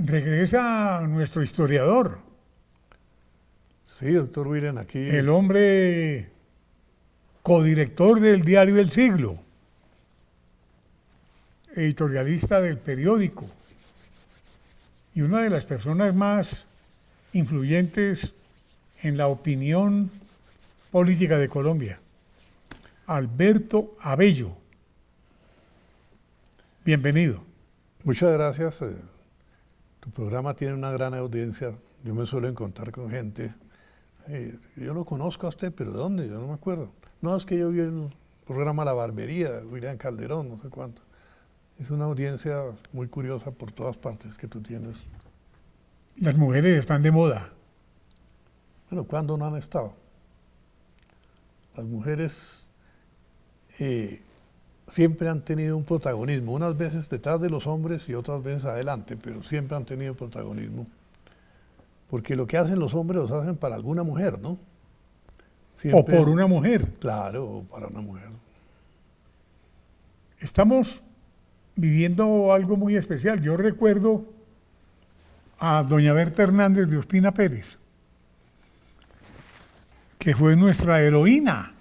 Regresa nuestro historiador, Sí, doctor William, aquí. el hombre codirector del Diario El Siglo, editorialista del periódico y una de las personas más influyentes en la opinión política de Colombia, Alberto Abello. Bienvenido. Muchas gracias. Tu programa tiene una gran audiencia. Yo me suelo encontrar con gente. Yo lo conozco a usted, pero ¿de dónde? Yo no me acuerdo. No, es que yo vi el programa La Barbería, William Calderón, no sé cuánto. Es una audiencia muy curiosa por todas partes que tú tienes. Las mujeres están de moda. Bueno, ¿cuándo no han estado? Las mujeres siempre han tenido un protagonismo, unas veces detrás de los hombres y otras veces adelante, pero siempre han tenido protagonismo. Porque lo que hacen los hombres los hacen para alguna mujer, ¿no? O por una mujer. Claro, o para una mujer. Estamos viviendo algo muy especial. Yo recuerdo a doña Berta Hernández de Ospina Pérez, que fue nuestra heroína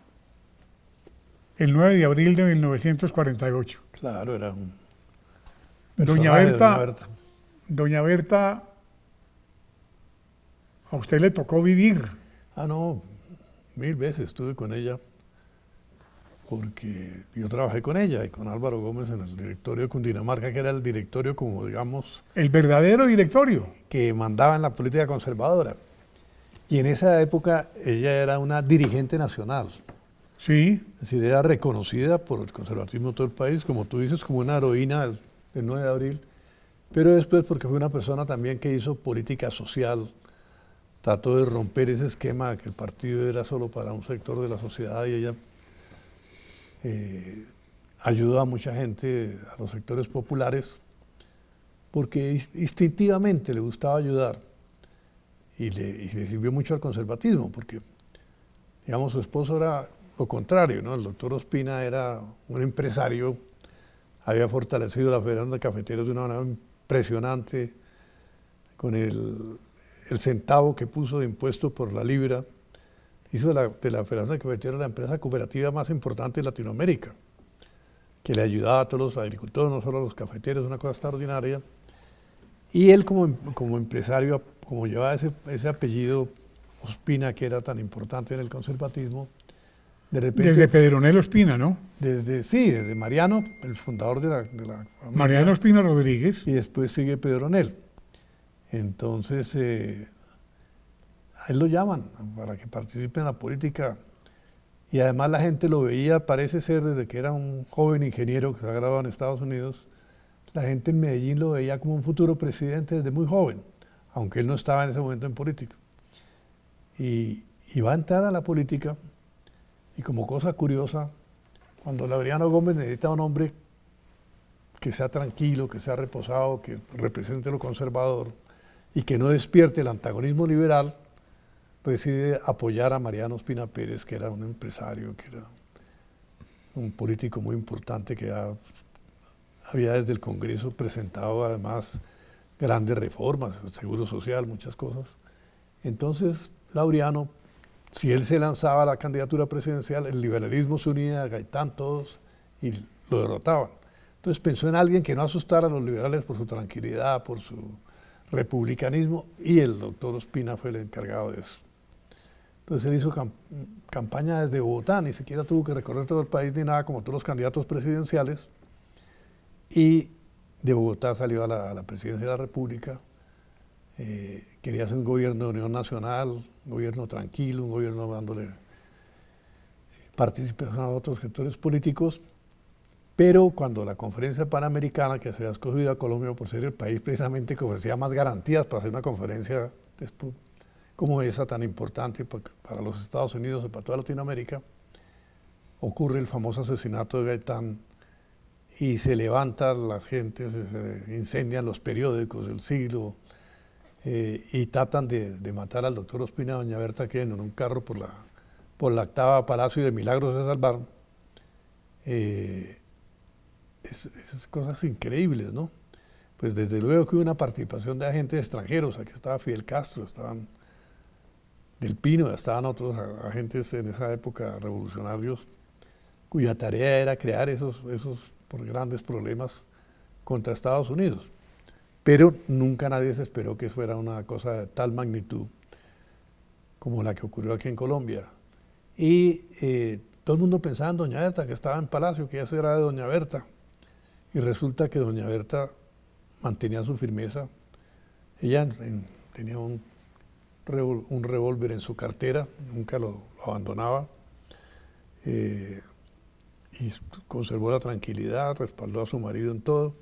el 9 de abril de 1948. Claro, era un Doña personaje de Berta, doña Berta, a usted le tocó vivir. Ah, no, 1000 veces estuve con ella, porque yo trabajé con ella y con Álvaro Gómez en el directorio de Cundinamarca, que era el directorio, como digamos, El verdadero directorio. que mandaba en la política conservadora. Y en esa época ella era una dirigente nacional. Sí, Es decir, era reconocida por el conservatismo de todo el país, como tú dices, como una heroína del 9 de abril, pero después porque fue una persona también que hizo política social, trató de romper ese esquema de que el partido era solo para un sector de la sociedad y ella ayudó a mucha gente, a los sectores populares, porque instintivamente le gustaba ayudar y le sirvió mucho al conservatismo, porque, digamos, su esposo era lo contrario, ¿no? El doctor Ospina era un empresario, había fortalecido la Federación de Cafeteros de una manera impresionante, con el centavo que puso de impuesto por la libra, hizo de la Federación de Cafeteros la empresa cooperativa más importante de Latinoamérica, que le ayudaba a todos los agricultores, no solo a los cafeteros, una cosa extraordinaria. Y él como empresario, como llevaba ese apellido Ospina, que era tan importante en el conservatismo, de repente... desde Pedronel Ospina, ¿no? Desde Mariano, el fundador de la familia. Mariano Ospina Rodríguez. Y después sigue Pedronel. Entonces, a él lo llaman para que participe en la política. Y además la gente lo veía, parece ser, desde que era un joven ingeniero que se ha graduado en Estados Unidos, la gente en Medellín lo veía como un futuro presidente desde muy joven, aunque él no estaba en ese momento en política. Y va a entrar a la política, y como cosa curiosa, cuando Laureano Gómez necesita un hombre que sea tranquilo, que sea reposado, que represente lo conservador y que no despierte el antagonismo liberal, decide apoyar a Mariano Ospina Pérez, que era un empresario, que era un político muy importante, que había desde el Congreso presentado además grandes reformas, el seguro social, muchas cosas. Entonces, Laureano, si él se lanzaba a la candidatura presidencial, el liberalismo se unía a Gaitán, todos, y lo derrotaban. Entonces pensó en alguien que no asustara a los liberales por su tranquilidad, por su republicanismo, y el doctor Ospina fue el encargado de eso. Entonces él hizo campaña desde Bogotá, ni siquiera tuvo que recorrer todo el país ni nada, como todos los candidatos presidenciales, y de Bogotá salió a la presidencia de la República. Quería hacer un gobierno de unión nacional, un gobierno tranquilo, un gobierno dándole participación a otros sectores políticos, pero cuando la conferencia panamericana, que se había escogido a Colombia por ser el país precisamente que ofrecía más garantías para hacer una conferencia como esa tan importante para los Estados Unidos y para toda Latinoamérica, ocurre el famoso asesinato de Gaitán y se levantan las gentes, se incendian los periódicos del siglo, y tratan de matar al doctor Ospina y a doña Berta, que en un carro por la octava Palacio de Milagros se salvaron. Esas cosas increíbles, ¿no? pues desde luego que hubo una participación de agentes extranjeros. Aquí estaba Fidel Castro, estaban Del Pino, estaban otros agentes en esa época revolucionarios, cuya tarea era crear esos grandes problemas contra Estados Unidos. Pero nunca nadie se esperó que fuera una cosa de tal magnitud como la que ocurrió aquí en Colombia. Y todo el mundo pensaba en doña Berta, que estaba en Palacio, que eso era de doña Berta. Y resulta que doña Berta mantenía su firmeza. Ella tenía un revólver en su cartera, nunca lo abandonaba. Y conservó la tranquilidad, respaldó a su marido en todo.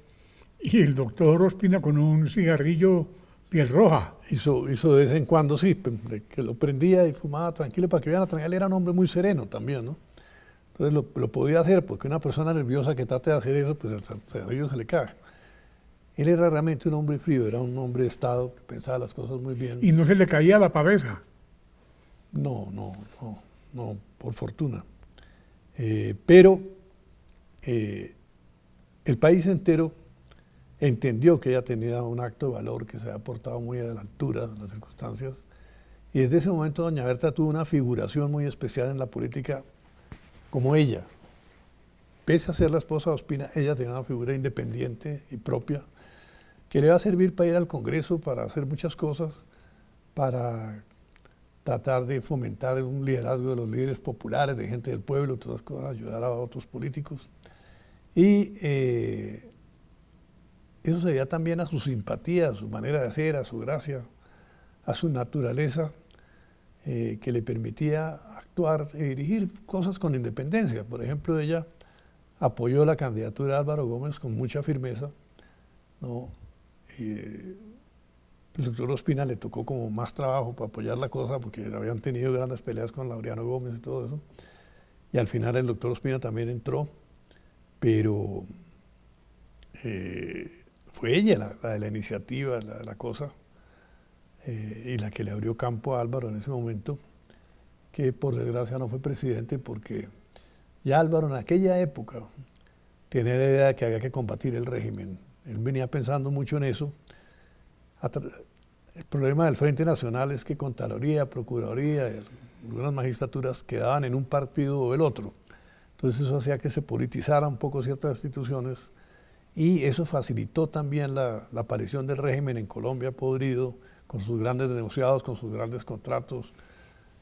Y el doctor Ospina con un cigarrillo piel roja. Hizo de vez en cuando, sí, que lo prendía y fumaba tranquilo para que vean, él era un hombre muy sereno también, ¿no? Entonces lo podía hacer, porque una persona nerviosa que trate de hacer eso, pues el cigarrillo se le cae. Él era realmente un hombre frío, era un hombre de Estado que pensaba las cosas muy bien. Y no se le caía la pavesa. No, por fortuna. Pero el país entero entendió que ella tenía un acto de valor, que se había portado muy a la altura de las circunstancias, y desde ese momento doña Berta tuvo una figuración muy especial en la política como ella. Pese a ser la esposa de Ospina, ella tenía una figura independiente y propia, que le va a servir para ir al Congreso, para hacer muchas cosas, para tratar de fomentar un liderazgo de los líderes populares, de gente del pueblo, todas las cosas, ayudar a otros políticos. Y eso se debía también a su simpatía, a su manera de ser, a su gracia, a su naturaleza, que le permitía actuar y dirigir cosas con independencia. Por ejemplo, ella apoyó la candidatura de Álvaro Gómez con mucha firmeza, ¿no? Y el doctor Ospina le tocó como más trabajo para apoyar la cosa, porque habían tenido grandes peleas con Laureano Gómez y todo eso. Y al final el doctor Ospina también entró, pero fue ella la de la iniciativa, la de la cosa, y la que le abrió campo a Álvaro en ese momento, que por desgracia no fue presidente, porque ya Álvaro en aquella época tenía la idea de que había que combatir el régimen. Él venía pensando mucho en eso. El problema del Frente Nacional es que Contraloría, Procuraduría, algunas magistraturas quedaban en un partido o el otro. Entonces eso hacía que se politizara un poco ciertas instituciones, y eso facilitó también la aparición del régimen en Colombia podrido, con sus grandes negociados, con sus grandes contratos,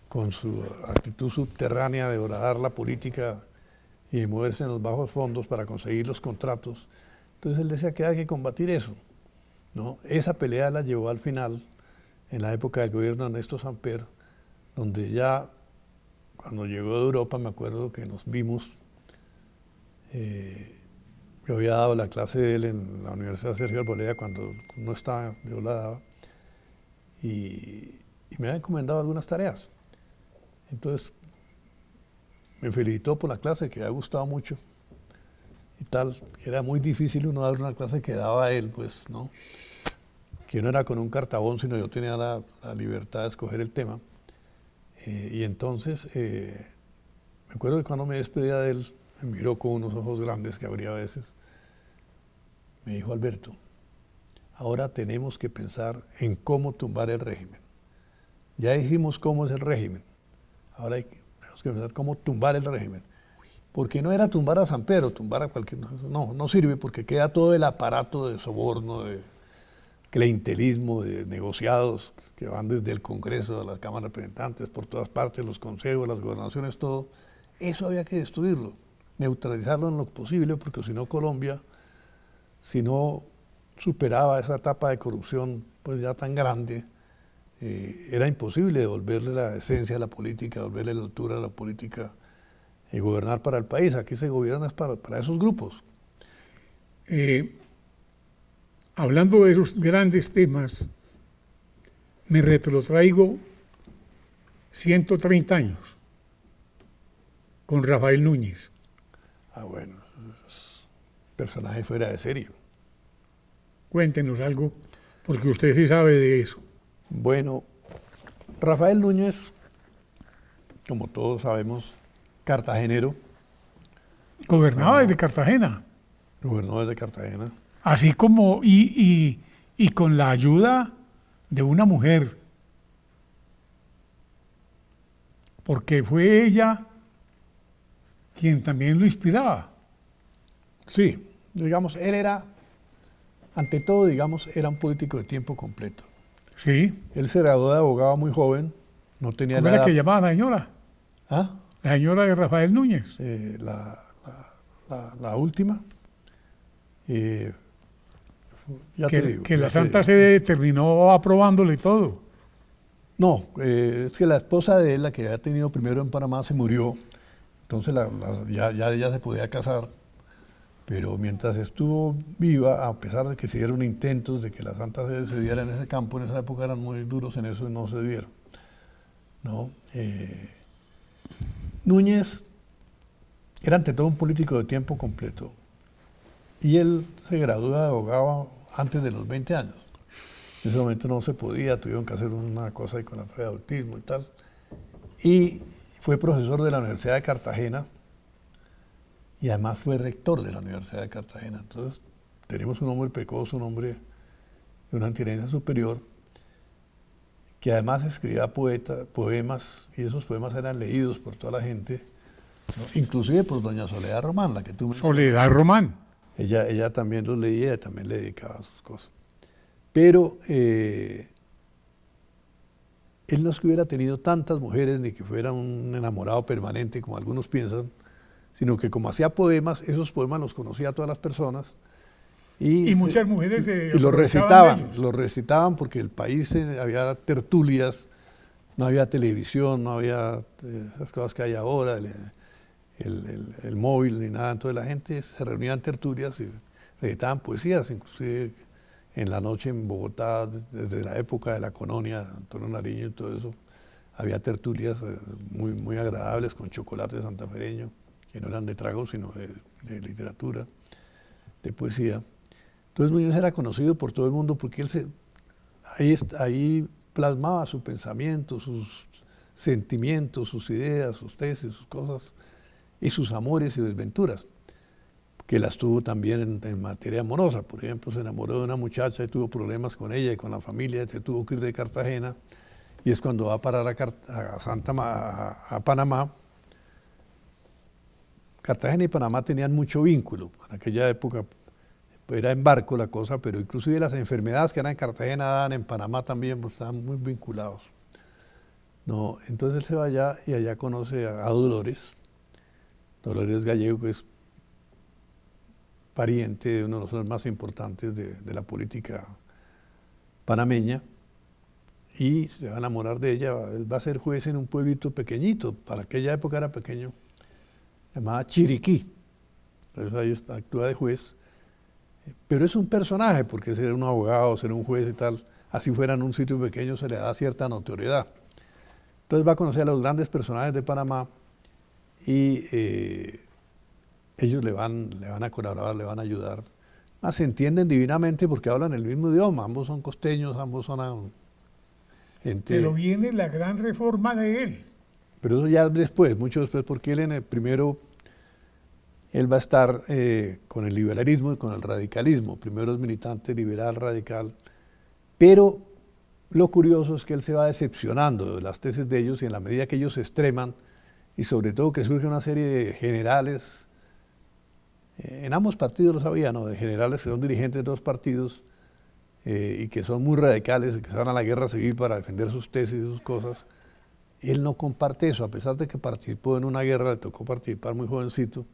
con su actitud subterránea de horadar la política y de moverse en los bajos fondos para conseguir los contratos. Entonces él decía que hay que combatir eso, ¿no? Esa pelea la llevó al final, en la época del gobierno de Ernesto Samper, donde ya cuando llegó de Europa, me acuerdo que nos vimos, yo había dado la clase de él en la Universidad Sergio Arboleda cuando no estaba, yo la daba, y me había encomendado algunas tareas. Entonces me felicitó por la clase, que le había gustado mucho y tal, que era muy difícil uno dar una clase que daba él, pues, ¿no? Que no era con un cartabón, sino yo tenía la libertad de escoger el tema. Y entonces, me acuerdo que cuando me despedía de él, me miró con unos ojos grandes que abría a veces. Me dijo: Alberto, ahora tenemos que pensar en cómo tumbar el régimen. Ya dijimos cómo es el régimen, ahora tenemos que pensar cómo tumbar el régimen. Porque no era tumbar a Samper o tumbar a cualquier... No sirve, porque queda todo el aparato de soborno, de clientelismo, de negociados que van desde el Congreso a las cámaras de representantes, por todas partes, los consejos, las gobernaciones, todo. Eso había que destruirlo, neutralizarlo en lo posible, porque si no Colombia, si no superaba esa etapa de corrupción pues ya tan grande, era imposible devolverle la esencia a la política, devolverle la altura a la política y gobernar para el país. Aquí se gobierna para esos grupos. Hablando de esos grandes temas, me retrotraigo 130 años con Rafael Núñez. Ah, bueno, es personaje fuera de serie. Cuéntenos algo, porque usted sí sabe de eso. Bueno, Rafael Núñez, como todos sabemos, cartagenero. Gobernaba desde Cartagena. Gobernó desde Cartagena. así como, y con la ayuda de una mujer, porque fue ella quien también lo inspiraba. Sí, digamos, él era, ante todo, digamos, era un político de tiempo completo. Sí. Él se graduó de abogado muy joven, no tenía ¿Cómo la era edad. que llamaba la señora? ¿Ah? La señora de Rafael Núñez. La última. eh, ya te digo. Que ya la te Santa digo. Sede terminó aprobándole todo. No, es que la esposa de él, la que había tenido primero en Panamá, se murió. Entonces ya ella se podía casar. Pero mientras estuvo viva, a pesar de que se dieron intentos de que la Santa Sede se diera en ese campo, en esa época eran muy duros en eso y no se dieron. ¿No? Núñez era ante todo un político de tiempo completo. Y él se graduó de abogado antes de los 20 años. En ese momento no se podía, tuvieron que hacer una cosa ahí con la fe de autismo y tal. Y fue profesor de la Universidad de Cartagena y además fue rector de la Universidad de Cartagena. Entonces, tenemos un hombre pecoso, un hombre de una inteligencia superior, que además escribía poemas, y esos poemas eran leídos por toda la gente, ¿no? Inclusive por doña Soledad Román, la que tú mencionas. Soledad Román. Ella también los leía y también le dedicaba sus cosas. Pero él no es que hubiera tenido tantas mujeres ni que fuera un enamorado permanente como algunos piensan, sino que como hacía poemas, esos poemas los conocía a todas las personas Y muchas mujeres se y aprovechaban de ellos. los recitaban porque el país había tertulias, no había televisión, no había esas cosas que hay ahora, el móvil ni nada. Entonces la gente se reunía en tertulias y recitaban poesías, inclusive en la noche en Bogotá, desde la época de la colonia, Antonio Nariño y todo eso, había tertulias muy agradables con chocolate santafereño, que no eran de trago, sino de literatura, de poesía. Entonces Muñoz era conocido por todo el mundo porque él ahí plasmaba su pensamiento, sus sentimientos, sus ideas, sus tesis, sus cosas, y sus amores y desventuras, que las tuvo también en materia amorosa. Por ejemplo, se enamoró de una muchacha y tuvo problemas con ella y con la familia, se tuvo que ir de Cartagena, y es cuando va a parar a Panamá. Cartagena y Panamá tenían mucho vínculo. En aquella época era en barco la cosa, pero inclusive las enfermedades que eran en Cartagena daban en Panamá también, pues estaban muy vinculados. No, entonces él se va allá y allá conoce a Dolores Gallego, que es pariente de uno de los hombres más importantes de la política panameña, y se va a enamorar de ella. Él va a ser juez en un pueblito pequeñito, para aquella época era pequeño, llamada Chiriquí. Entonces ahí actúa de juez, pero es un personaje, porque ser un abogado, ser un juez y tal, así fuera en un sitio pequeño, se le da cierta notoriedad. Entonces va a conocer a los grandes personajes de Panamá y ellos le van a colaborar, le van a ayudar. Se entienden divinamente porque hablan el mismo idioma, ambos son costeños, ambos son gente... Pero viene la gran reforma de él. Pero eso ya después, mucho después, porque él primero va a estar con el liberalismo y con el radicalismo. Primero es militante liberal, radical, pero lo curioso es que él se va decepcionando de las tesis de ellos, y en la medida que ellos se extreman, y sobre todo que surge una serie de generales, en ambos partidos lo sabía, ¿no? De generales que son dirigentes de dos partidos y que son muy radicales, que se van a la guerra civil para defender sus tesis y sus cosas. Él no comparte eso, a pesar de que participó en una guerra, le tocó participar muy jovencito,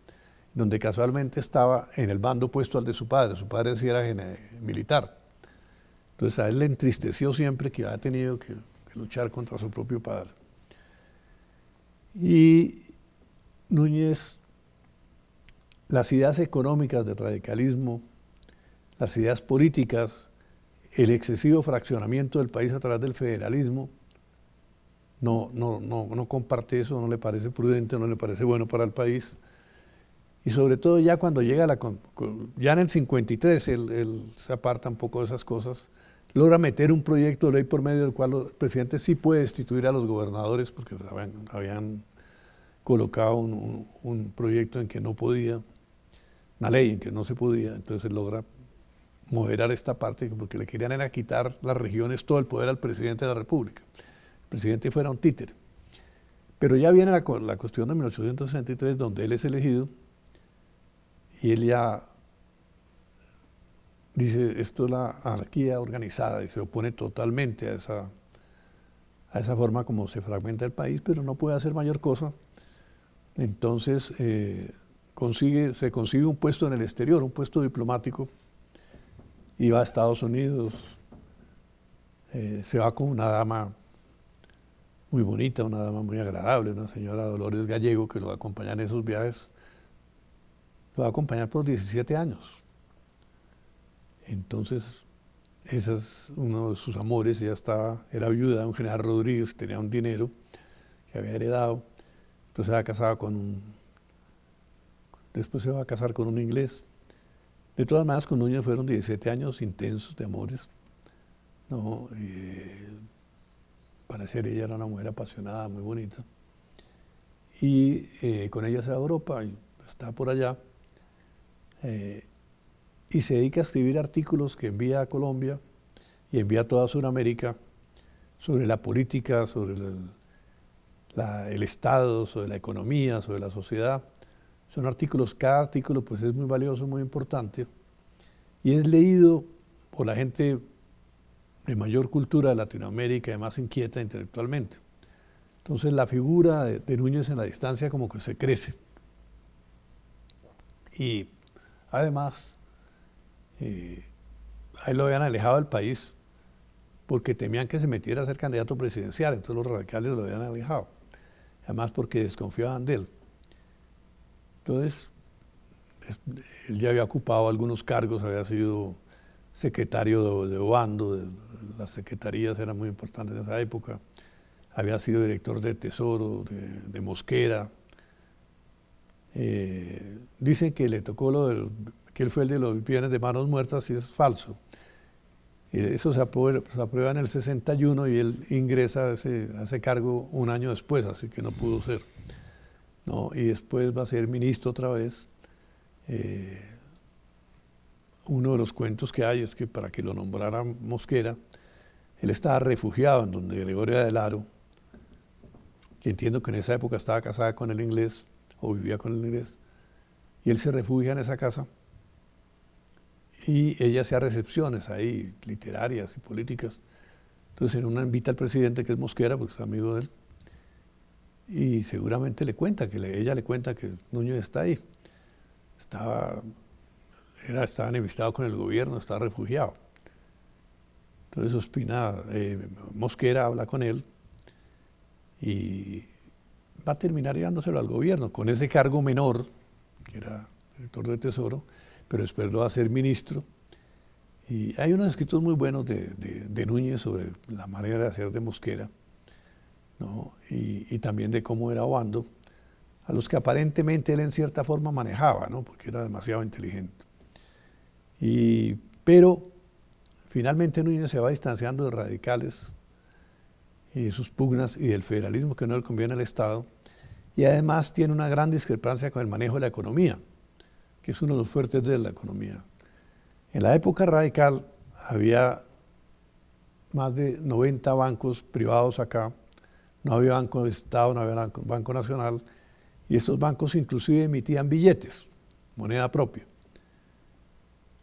donde casualmente estaba en el bando opuesto al de su padre sí era militar. Entonces a él le entristeció siempre que había tenido que luchar contra su propio padre. Y Núñez, las ideas económicas del radicalismo, las ideas políticas, el excesivo fraccionamiento del país a través del federalismo, no comparte eso, no le parece prudente, no le parece bueno para el país. Y sobre todo ya cuando llega ya en el 53, él se aparta un poco de esas cosas, logra meter un proyecto de ley por medio del cual el presidente sí puede destituir a los gobernadores, porque habían colocado un proyecto en que no podía, una ley en que no se podía, entonces él logra moderar esta parte, porque le querían era quitar las regiones, todo el poder al presidente de la República. El presidente fuera un títere. Pero ya viene la cuestión de 1863, donde él es elegido, y él ya dice, esto es la anarquía organizada, y se opone totalmente a esa forma como se fragmenta el país, pero no puede hacer mayor cosa. Entonces se consigue un puesto en el exterior, un puesto diplomático, y va a Estados Unidos, se va con una dama muy bonita, una dama muy agradable, una señora Dolores Gallego, que lo va a acompañar en esos viajes, lo va a acompañar por 17 años. Entonces, ese es uno de sus amores. Ella era viuda de un general Rodríguez, tenía un dinero que había heredado, después se va a casar con un inglés. De todas maneras, con Núñez fueron 17 años intensos de amores, ¿no? Parecer ella era una mujer apasionada, muy bonita. Y con ella se va a Europa y está por allá. Y se dedica a escribir artículos que envía a Colombia y envía a toda Sudamérica sobre la política, sobre el Estado, sobre la economía, sobre la sociedad. Son artículos, cada artículo pues es muy valioso, muy importante, y es leído por la gente de mayor cultura de Latinoamérica y más inquieta intelectualmente. Entonces la figura de Núñez en la distancia como que se crece. Y además, a él lo habían alejado del país porque temían que se metiera a ser candidato presidencial, entonces los radicales lo habían alejado. Además porque desconfiaban de él. Entonces, él ya había ocupado algunos cargos, había sido secretario de Obando, las secretarías eran muy importantes en esa época, había sido director de Tesoro, de Mosquera. Dicen que le tocó que él fue el de los bienes de manos muertas, y es falso. Eso se aprueba en el 61 y él ingresa a ese cargo un año después, así que no pudo ser, ¿no? Y después va a ser ministro otra vez. Uno de los cuentos que hay es que para que lo nombrara Mosquera, él estaba refugiado en donde Gregoria del Aro, que entiendo que en esa época estaba casada con el inglés, o vivía con el inglés, y él se refugia en esa casa, y ella hacía recepciones ahí, literarias y políticas. Entonces en una invita al presidente, que es Mosquera, porque es amigo de él, y seguramente ella le cuenta que Núñez está ahí. Estaba enemistado con el gobierno, estaba refugiado. Entonces Mosquera habla con él y va a terminar llevándoselo al gobierno, con ese cargo menor, que era director de Tesoro, pero después lo va a ser ministro. Y hay unos escritos muy buenos de Núñez sobre la manera de hacer de Mosquera, ¿no? Y también de cómo era Obando, a los que aparentemente él en cierta forma manejaba, ¿no? Porque era demasiado inteligente. Pero finalmente Núñez se va distanciando de radicales y de sus pugnas y del federalismo que no le conviene al Estado, y además tiene una gran discrepancia con el manejo de la economía, que es uno de los fuertes de la economía. En la época radical había más de 90 bancos privados acá, no había banco de Estado, no había banco nacional, y estos bancos inclusive emitían billetes, moneda propia.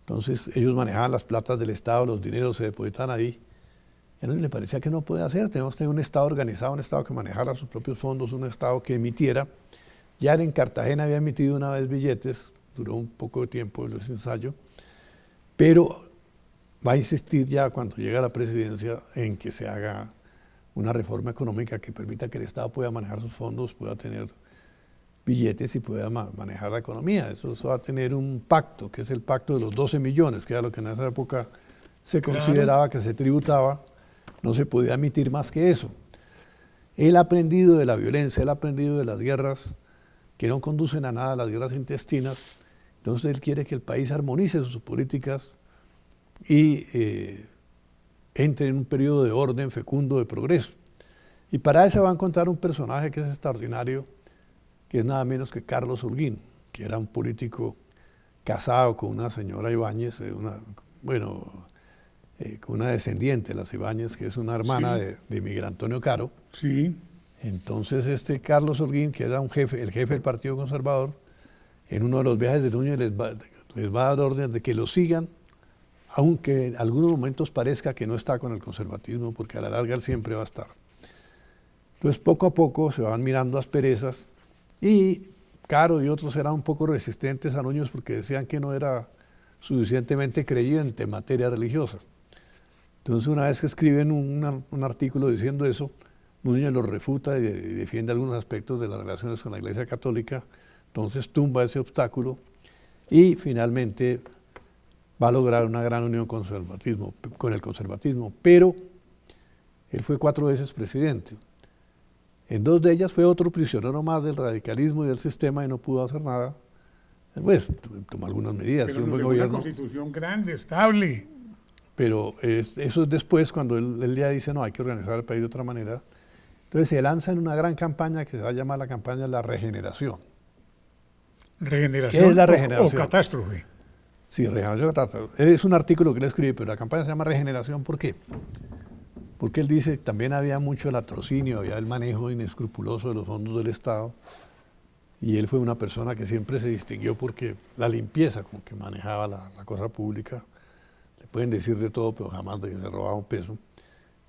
Entonces ellos manejaban las platas del Estado, los dineros se depositaban ahí. Y a él le parecía que no puede hacer, tenemos que tener un Estado organizado, un Estado que manejara sus propios fondos, un Estado que emitiera. Ya en Cartagena había emitido una vez billetes, duró un poco de tiempo el ensayo, pero va a insistir ya cuando llega a la presidencia en que se haga una reforma económica que permita que el Estado pueda manejar sus fondos, pueda tener billetes y pueda manejar la economía. Eso va a tener un pacto, que es el pacto de los 12 millones, que era lo que en esa época se consideraba que se tributaba, no se podía emitir más que eso. Él ha aprendido de la violencia, él ha aprendido de las guerras que no conducen a nada, las guerras intestinas. Entonces él quiere que el país armonice sus políticas y entre en un periodo de orden fecundo, de progreso. Y para eso va a encontrar un personaje que es extraordinario, que es nada menos que Carlos Holguín, que era un político casado con una señora Ibáñez, una bueno, con una descendiente, las Ibáñez, que es una hermana Sí. de Miguel Antonio Caro. Sí, Entonces Carlos Holguín, que era el jefe del Partido Conservador, en uno de los viajes de Núñez les va a dar órdenes de que lo sigan, aunque en algunos momentos parezca que no está con el conservatismo, porque a la larga él siempre va a estar. Entonces poco a poco se van mirando asperezas y Caro y otros eran un poco resistentes a Núñez porque decían que no era suficientemente creyente en materia religiosa. Entonces una vez que escriben un artículo diciendo eso, Núñez lo refuta y defiende algunos aspectos de las relaciones con la Iglesia Católica, entonces tumba ese obstáculo y finalmente va a lograr una gran unión con el conservatismo, pero él fue 4 veces presidente. En 2 de ellas fue otro prisionero más del radicalismo y del sistema y no pudo hacer nada. Pues tomó algunas medidas, pero fue un buen una gobierno. constitución grande, estable. Pero eso es después cuando él ya dice, no, hay que organizar el país de otra manera. Entonces se lanza en una gran campaña que se va a llamar la campaña de la regeneración. Regeneración, ¿Qué es la o regeneración? catástrofe. Sí, regeneración. Es un artículo que él escribe, pero la campaña se llama regeneración. ¿Por qué? Porque él dice que también había mucho latrocinio, había el manejo inescrupuloso de los fondos del Estado. Y él fue una persona que siempre se distinguió porque la limpieza con que manejaba la cosa pública. Le pueden decir de todo, pero jamás de que se robaba un peso.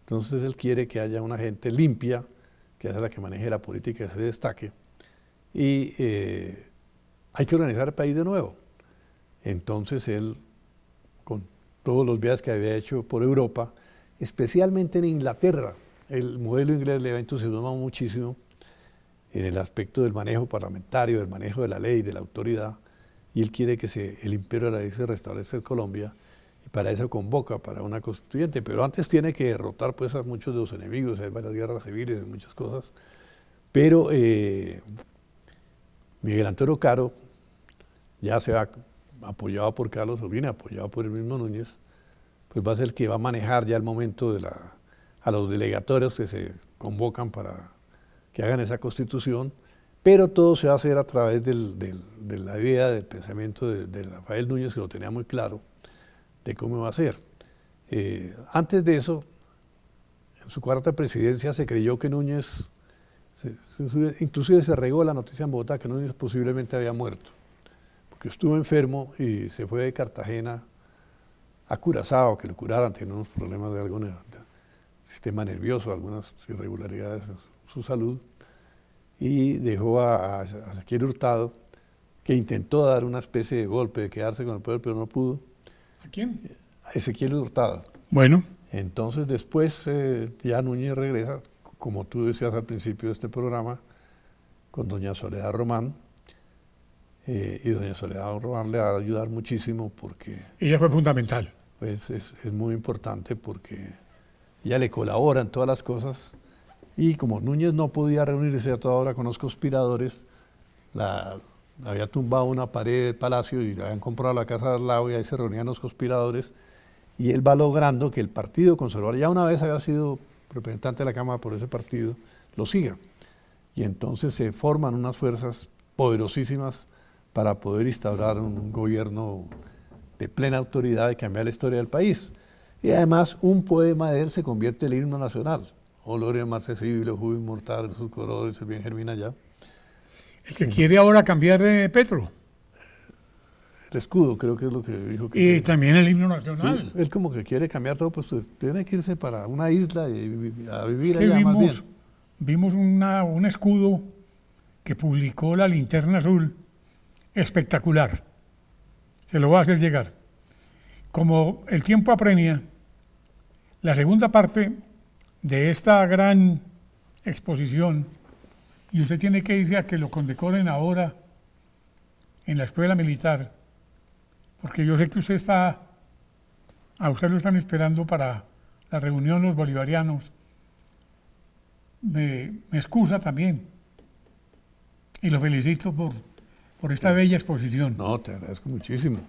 Entonces él quiere que haya una gente limpia, que sea la que maneje la política y se destaque. Y hay que organizar el país de nuevo. Entonces él, con todos los viajes que había hecho por Europa, especialmente en Inglaterra, el modelo inglés le había entusiasmado muchísimo en el aspecto del manejo parlamentario, del manejo de la ley, de la autoridad, y él quiere que el imperio de la ley se restablezca en Colombia, y para eso convoca para una constituyente, pero antes tiene que derrotar pues a muchos de los enemigos, hay varias guerras civiles, muchas cosas, pero Miguel Antonio Caro ya se va apoyado por Carlos Holguín, apoyado por el mismo Núñez, pues va a ser el que va a manejar ya el momento a los delegatorios que se convocan para que hagan esa constitución, pero todo se va a hacer a través de la idea, del pensamiento de Rafael Núñez, que lo tenía muy claro, de cómo va a ser. Antes de eso, en su 4ª presidencia se creyó que Núñez, inclusive se regó la noticia en Bogotá que Núñez posiblemente había muerto, porque estuvo enfermo y se fue de Cartagena a Curazao, que lo curaran, tenía unos problemas de algún sistema nervioso, algunas irregularidades en su salud, y dejó a Ezequiel Hurtado, que intentó dar una especie de golpe, de quedarse con el poder, pero no pudo. ¿A quién? A Ezequiel Hurtado. Bueno. Entonces después ya Núñez regresa, como tú decías al principio de este programa, con doña Soledad Román, y doña Soledad Román le va a ayudar muchísimo porque... Ella fue fundamental. Pues es muy importante porque ella le colabora en todas las cosas y como Núñez no podía reunirse a toda hora con los conspiradores, había tumbado una pared del palacio y le habían comprado la casa de al lado y ahí se reunían los conspiradores y él va logrando que el Partido Conservador, ya una vez había sido representante de la Cámara por ese partido, lo siga. Y entonces se forman unas fuerzas poderosísimas para poder instaurar un gobierno de plena autoridad y cambiar la historia del país. Y además un poema de él se convierte en el himno nacional. Oh, gloria marcesible, jugo inmortal, sus colores, el bien germina ya. El que quiere ahora cambiar de Petro. El escudo creo que es lo que dijo. Y también el himno nacional. Sí, él como que quiere cambiar todo, pues tiene que irse para una isla y a vivir Es que allá más bien. Vimos un escudo que publicó la Linterna Azul, espectacular. Se lo voy a hacer llegar. Como el tiempo apremia, la segunda parte de esta gran exposición, y usted tiene que irse a que lo condecoren ahora en la escuela militar, porque yo sé que a usted lo están esperando para la reunión los bolivarianos. Me excusa también, y lo felicito por esta bella exposición. No, te agradezco muchísimo.